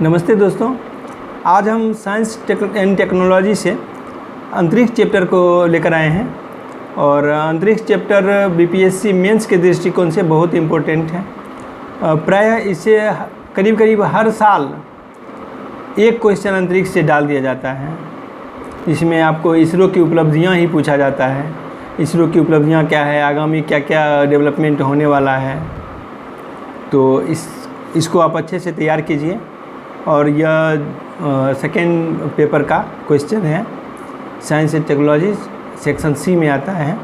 नमस्ते दोस्तों, आज हम साइंस एंड टेक्नोलॉजी से अंतरिक्ष चैप्टर को लेकर आए हैं और अंतरिक्ष चैप्टर बीपीएससी मेंस के दृष्टिकोण से बहुत इम्पोर्टेंट है। प्रायः इसे करीब हर साल एक क्वेश्चन अंतरिक्ष से डाल दिया जाता है। इसमें आपको इसरो की उपलब्धियां ही पूछा जाता है। इसरो की उपलब्धियां क्या है, आगामी क्या क्या डेवलपमेंट होने वाला है, तो इसको आप अच्छे से तैयार कीजिए। और यह सेकेंड पेपर का क्वेश्चन है, science and technology section C में आता है।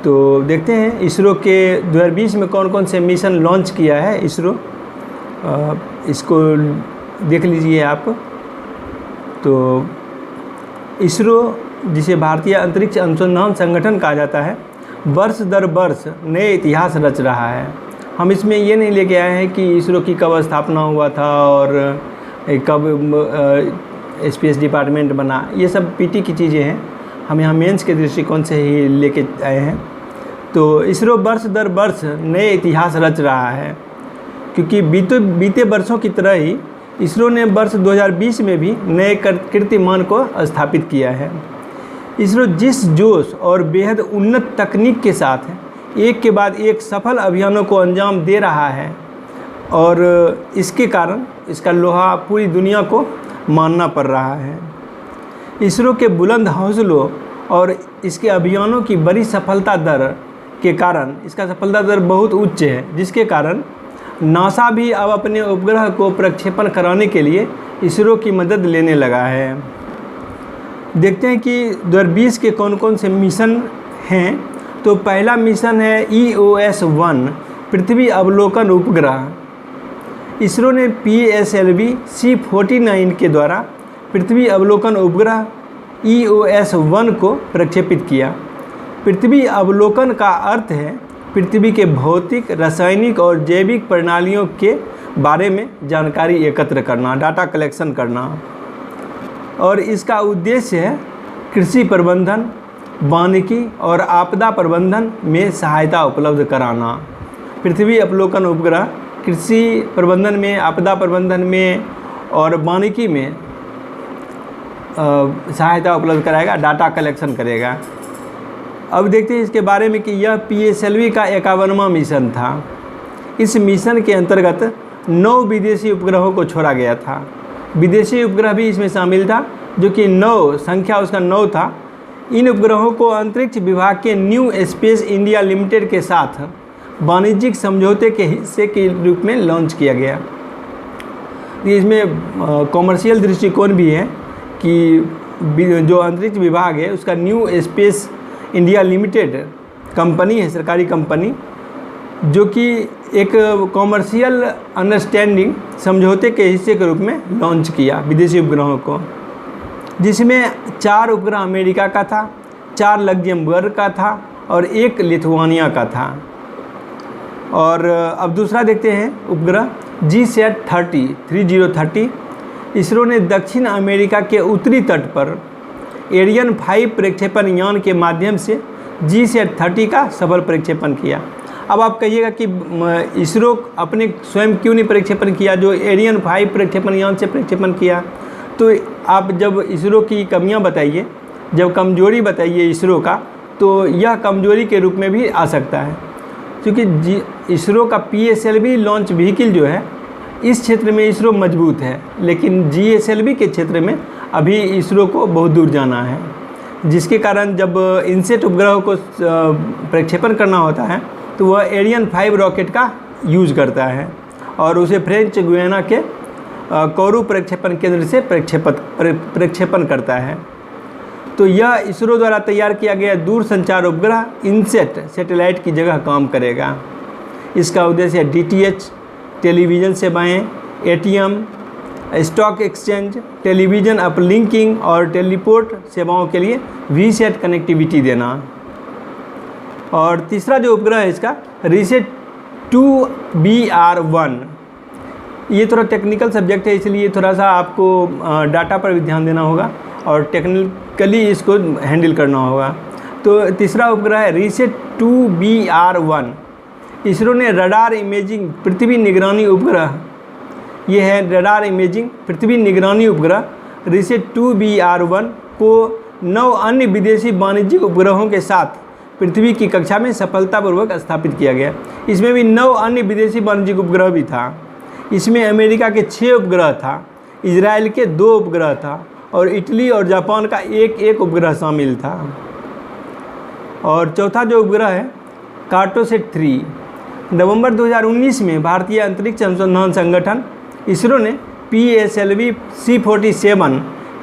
तो देखते हैं इसरो के 2020 में कौन कौन से मिशन लॉन्च किया है इसरो, इसको देख लीजिए आप। तो इसरो, जिसे भारतीय अंतरिक्ष अनुसंधान संगठन कहा जाता है, वर्ष दर वर्ष नए इतिहास रच रहा है। हम इसमें ये नहीं लेके आए हैं कि इसरो की कब स्थापना हुआ था और कब स्पेस डिपार्टमेंट बना, ये सब पीटी की चीज़ें हैं। हम यहाँ मेंस के दृष्टिकोण से ही लेके आए हैं। तो इसरो वर्ष दर वर्ष नए इतिहास रच रहा है, क्योंकि बीते वर्षों की तरह ही इसरो ने वर्ष 2020 में भी नए कीर्तिमान को स्थापित किया है। इसरो जिस जोश और बेहद उन्नत तकनीक के साथ एक के बाद एक सफल अभियानों को अंजाम दे रहा है और इसके कारण इसका लोहा पूरी दुनिया को मानना पड़ रहा है। इसरो के बुलंद हौसलों और इसके अभियानों की बड़ी सफलता दर के कारण इसका सफलता दर बहुत उच्च है, जिसके कारण नासा भी अब अपने उपग्रह को प्रक्षेपण कराने के लिए इसरो की मदद लेने लगा है। देखते हैं कि 2020 के कौन कौन से मिशन हैं। तो पहला मिशन है EOS-1 पृथ्वी अवलोकन उपग्रह। इसरो ने PSLV C-49 के द्वारा पृथ्वी अवलोकन उपग्रह EOS-1 को प्रक्षेपित किया। पृथ्वी अवलोकन का अर्थ है पृथ्वी के भौतिक, रासायनिक और जैविक प्रणालियों के बारे में जानकारी एकत्र करना, डाटा कलेक्शन करना। और इसका उद्देश्य है कृषि प्रबंधन, वानिकी और आपदा प्रबंधन में सहायता उपलब्ध कराना। पृथ्वी अवलोकन उपग्रह कृषि प्रबंधन में, आपदा प्रबंधन में और वानिकी में सहायता उपलब्ध कराएगा, डाटा कलेक्शन करेगा। अब देखते हैं इसके बारे में कि यह PSLV का 51वां मिशन था। इस मिशन के अंतर्गत 9 विदेशी उपग्रहों को छोड़ा गया था। विदेशी उपग्रह भी इसमें शामिल था, जो कि 9 संख्या उसका 9 था। इन उपग्रहों को अंतरिक्ष विभाग के न्यू स्पेस इंडिया लिमिटेड के साथ वाणिज्यिक समझौते के हिस्से के रूप में लॉन्च किया गया। इसमें कॉमर्शियल दृष्टिकोण भी है कि जो अंतरिक्ष विभाग है उसका new space India limited company है, सरकारी कंपनी, जो कि एक कॉमर्शियल अंडरस्टैंडिंग समझौते के हिस्से के रूप में लॉन्च किया विदेशी उपग्रहों को, जिसमें 4 उपग्रह अमेरिका का था, 4 लग्जमबर्ग का था और 1 लिथुआनिया का था। और अब दूसरा देखते हैं उपग्रह GSAT-30। इसरो ने दक्षिण अमेरिका के उत्तरी तट पर एरियन 5 प्रक्षेपण यान के माध्यम से GSAT-30 का सफल प्रक्षेपण किया। अब आप कहिएगा कि इसरो अपने स्वयं क्यों नहीं प्रक्षेपण किया, जो एरियन 5 प्रक्षेपण यान से प्रक्षेपण किया। तो आप जब इसरो की कमियां बताइए, जब कमजोरी बताइए इसरो का, तो यह कमजोरी के रूप में भी आ सकता है, क्योंकि इसरो का PSLV लॉन्च व्हीकल जो है इस क्षेत्र में इसरो मजबूत है, लेकिन GSLV के क्षेत्र में अभी इसरो को बहुत दूर जाना है, जिसके कारण जब इनसेट उपग्रह को प्रक्षेपण करना होता है तो वह एरियन 5 रॉकेट का यूज करता है और उसे फ्रेंच गुयाना के कोरू प्रक्षेपण केंद्र से प्रक्षेपण करता है। तो यह इसरो द्वारा तैयार किया गया दूरसंचार उपग्रह इनसेट सैटेलाइट की जगह काम करेगा। इसका उद्देश्य DTH, टेलीविज़न सेवाएं, ATM, stock exchange, television uplinking और टेलीपोर्ट सेवाओं के लिए VSAT कनेक्टिविटी देना। और तीसरा जो उपग्रह है इसका RISAT-2BR-1, ये थोड़ा टेक्निकल सब्जेक्ट है, इसलिए थोड़ा सा आपको डाटा पर भी ध्यान देना होगा और टेक्निकली इसको हैंडल करना होगा। तो तीसरा उपग्रह है RISAT-2BR-1। इसरो ने रडार इमेजिंग पृथ्वी निगरानी उपग्रह ये है रडार इमेजिंग पृथ्वी निगरानी उपग्रह रिसेट 2BR1 को 9 अन्य विदेशी वाणिज्यिक उपग्रहों के साथ पृथ्वी की कक्षा में सफलतापूर्वक स्थापित किया गया। इसमें भी 9 अन्य विदेशी वाणिज्यिक उपग्रह भी था। इसमें अमेरिका के 6 उपग्रह था, इजराइल के 2 उपग्रह था और इटली और जापान का एक उपग्रह शामिल था। और चौथा जो उपग्रह है कार्टोसेट 3, नवंबर 2019 में भारतीय अंतरिक्ष अनुसंधान संगठन इसरो ने PSLV C47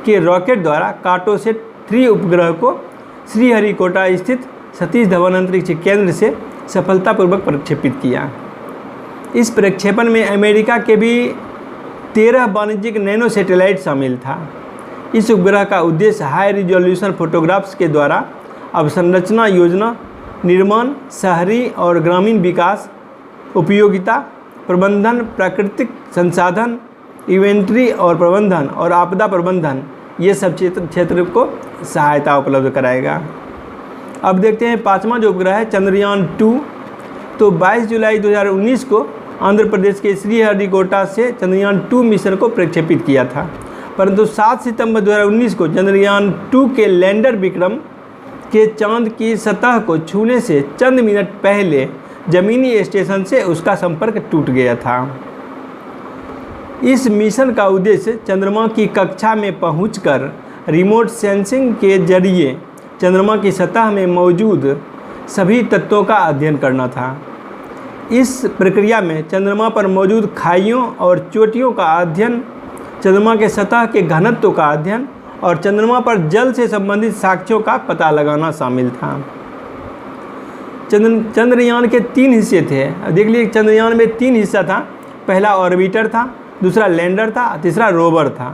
के रॉकेट द्वारा कार्टोसेट 3 उपग्रह को श्रीहरिकोटा स्थित सतीश धवन अंतरिक्ष केंद्र से सफलतापूर्वक प्रक्षेपित किया। इस प्रक्षेपण में अमेरिका के भी 13 वाणिज्यिक नैनो सैटेलाइट शामिल था। इस उपग्रह का उद्देश्य हाई रिजोल्यूशन फोटोग्राफ्स के द्वारा अवसंरचना योजना, निर्माण, शहरी और ग्रामीण विकास, उपयोगिता, प्रबंधन, प्राकृतिक संसाधन, इन्वेंट्री और प्रबंधन और आपदा प्रबंधन, ये सब क्षेत्र को सहायता उपलब्ध कराएगा। अब देखते हैं 5वां जो उपग्रह है चंद्रयान 2। तो 22 जुलाई 2019 को आंध्र प्रदेश के श्रीहरिकोटा से चंद्रयान 2 मिशन को प्रक्षेपित किया था, परंतु 7 सितंबर 2019 को चंद्रयान 2 के लैंडर विक्रम के चांद की सतह को छूने से चंद मिनट पहले जमीनी स्टेशन से उसका संपर्क टूट गया था। इस मिशन का उद्देश्य चंद्रमा की कक्षा में पहुंचकर रिमोट सेंसिंग के जरिए चंद्रमा की सतह में मौजूद सभी तत्वों का अध्ययन करना था। इस प्रक्रिया में चंद्रमा पर मौजूद खाइयों और चोटियों का अध्ययन, चंद्रमा के सतह के घनत्व का अध्ययन और चंद्रमा पर जल से संबंधित साक्ष्यों का पता लगाना शामिल था। चंद्रयान के 3 हिस्से थे। देख लीजिए, चंद्रयान में 3 हिस्सा था। पहला ऑर्बिटर था, दूसरा लैंडर था, तीसरा रोवर था।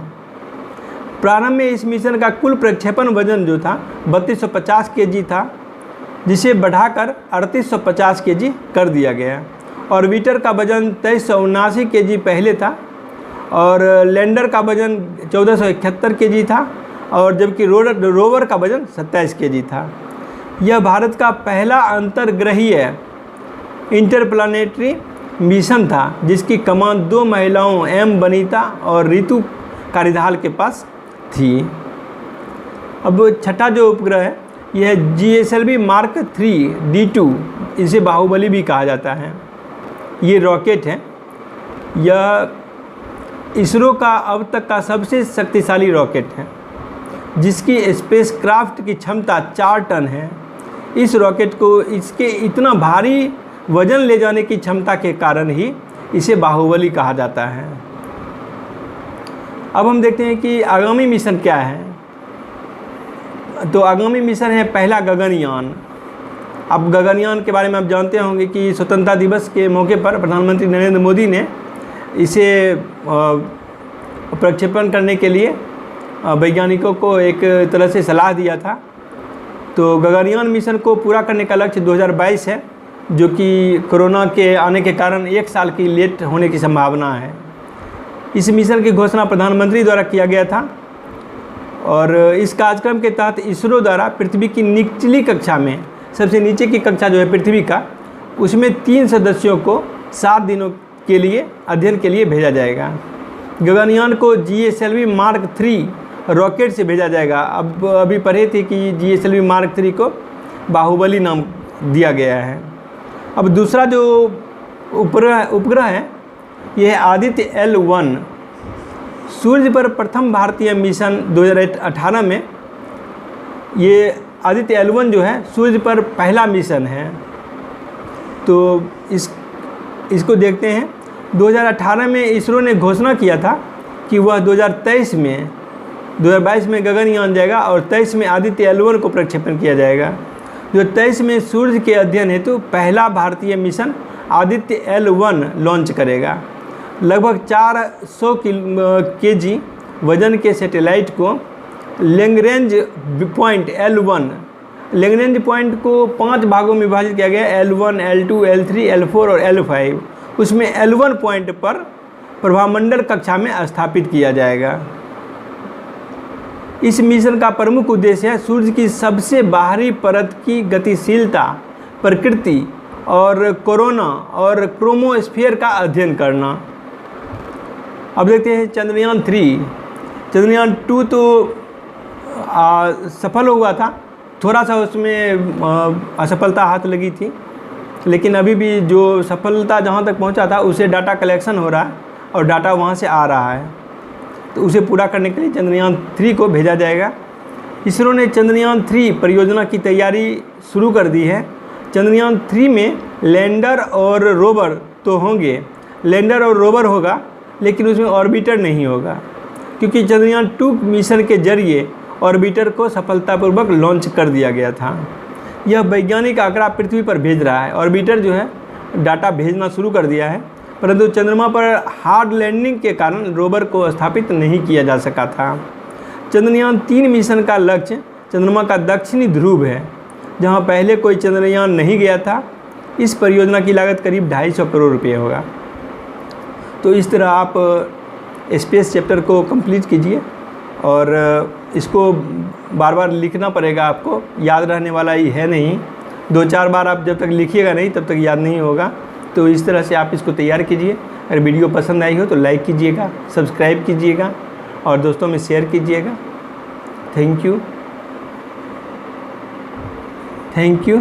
प्रारंभ में इस मिशन का कुल प्रक्षेपण वजन जो था 3250 kg था, जिसे बढ़ाकर 3850 kg कर दिया गया। ऑर्बिटर का वजन 2379 kg पहले था और लैंडर का वजन 1471 kg था और जबकि रोवर का वजन 27 kg था। यह भारत का पहला अंतर्ग्रहीय इंटरप्लानेटरी मिशन था जिसकी कमान 2 महिलाओं एम बनीता और रितु कारिधाल के पास थी। अब छठा जो उपग्रह है यह GSLV Mark 3 D2, इसे बाहुबली भी कहा जाता है। ये रॉकेट है। यह इसरो का अब तक का सबसे शक्तिशाली रॉकेट है जिसकी स्पेसक्राफ्ट की क्षमता 4 टन है। इस रॉकेट को इसके इतना भारी वजन ले जाने की क्षमता के कारण ही इसे बाहुबली कहा जाता है। अब हम देखते हैं कि आगामी मिशन क्या है। तो आगामी मिशन है पहला गगनयान। अब गगनयान के बारे में आप जानते होंगे कि स्वतंत्रता दिवस के मौके पर प्रधानमंत्री नरेंद्र मोदी ने इसे प्रक्षेपण करने के लिए वैज्ञानिकों को एक तरह से सलाह दिया था। तो गगनयान मिशन को पूरा करने का लक्ष्य 2022 है, जो कि कोरोना के आने के कारण 1 साल की लेट होने की संभावना है। इस मिशन की घोषणा प्रधानमंत्री द्वारा किया गया था और इस कार्यक्रम के तहत इसरो द्वारा पृथ्वी की निचली कक्षा में, सबसे नीचे की कक्षा जो है पृथ्वी का, उसमें 3 सदस्यों को 7 दिनों के लिए अध्ययन के लिए भेजा जाएगा। गगनयान को GSLV Mark 3 रॉकेट से भेजा जाएगा। अब अभी पढ़े थे कि GSLV Mark 3 को बाहुबली नाम दिया गया है। अब दूसरा जो उपग्रह है यह है आदित्य L1। सूर्य पर प्रथम भारतीय मिशन 2018 में ये आदित्य L1 जो है सूर्य पर पहला मिशन है। तो इसको देखते हैं। 2018 में इसरो ने घोषणा किया था कि वह 2022 में गगनयान जाएगा और 23 में आदित्य L1 को प्रक्षेपण किया जाएगा। 2023 में सूर्य के अध्ययन हेतु पहला भारतीय मिशन आदित्य L1 लॉन्च करेगा। लगभग 400 kg वजन के सैटेलाइट को Lagrange point L1, Lagrange point को 5 भागों में विभाजित किया गया, L1, L2, L3, L4 और L5। उसमें L1 पॉइंट पर प्रभामंडल कक्षा में स्थापित किया जाएगा। इस मिशन का प्रमुख उद्देश्य है सूर्य की सबसे बाहरी परत की गतिशीलता, प्रकृति और कोरोना और क्रोमोस्फीयर का अध्ययन करना। अब देखते हैं चंद्रयान 3। चंद्रयान 2 तो सफल हुआ था, थोड़ा सा उसमें असफलता हाथ लगी थी, लेकिन अभी भी जो सफलता जहाँ तक पहुँचा था उसे डाटा कलेक्शन हो रहा है और डाटा वहाँ से आ रहा है, तो उसे पूरा करने के लिए चंद्रयान 3 को भेजा जाएगा। इसरो ने चंद्रयान 3 परियोजना की तैयारी शुरू कर दी है। चंद्रयान 3 में लैंडर और रोवर तो होंगे, लैंडर और रोवर होगा, लेकिन उसमें ऑर्बिटर नहीं होगा, क्योंकि चंद्रयान 2 मिशन के जरिए ऑर्बिटर को सफलतापूर्वक लॉन्च कर दिया गया था। यह वैज्ञानिक आंकड़ा पृथ्वी पर भेज रहा है, ऑर्बिटर जो है डाटा भेजना शुरू कर दिया है, परंतु चंद्रमा पर हार्ड लैंडिंग के कारण रोवर को स्थापित नहीं किया जा सका था। चंद्रयान 3 मिशन का लक्ष्य चंद्रमा का दक्षिणी ध्रुव है, जहां पहले कोई चंद्रयान नहीं गया था। इस परियोजना की लागत करीब 250 करोड़ रुपये होगा। तो इस तरह आप स्पेस चैप्टर को कंप्लीट कीजिए, और इसको बार बार लिखना पड़ेगा, आपको याद रहने वाला ही है नहीं। 2-4 बार आप जब तक लिखिएगा नहीं तब तक याद नहीं होगा। तो इस तरह से आप इसको तैयार कीजिए। अगर वीडियो पसंद आई हो तो लाइक कीजिएगा, सब्सक्राइब कीजिएगा और दोस्तों में शेयर कीजिएगा। Thank you.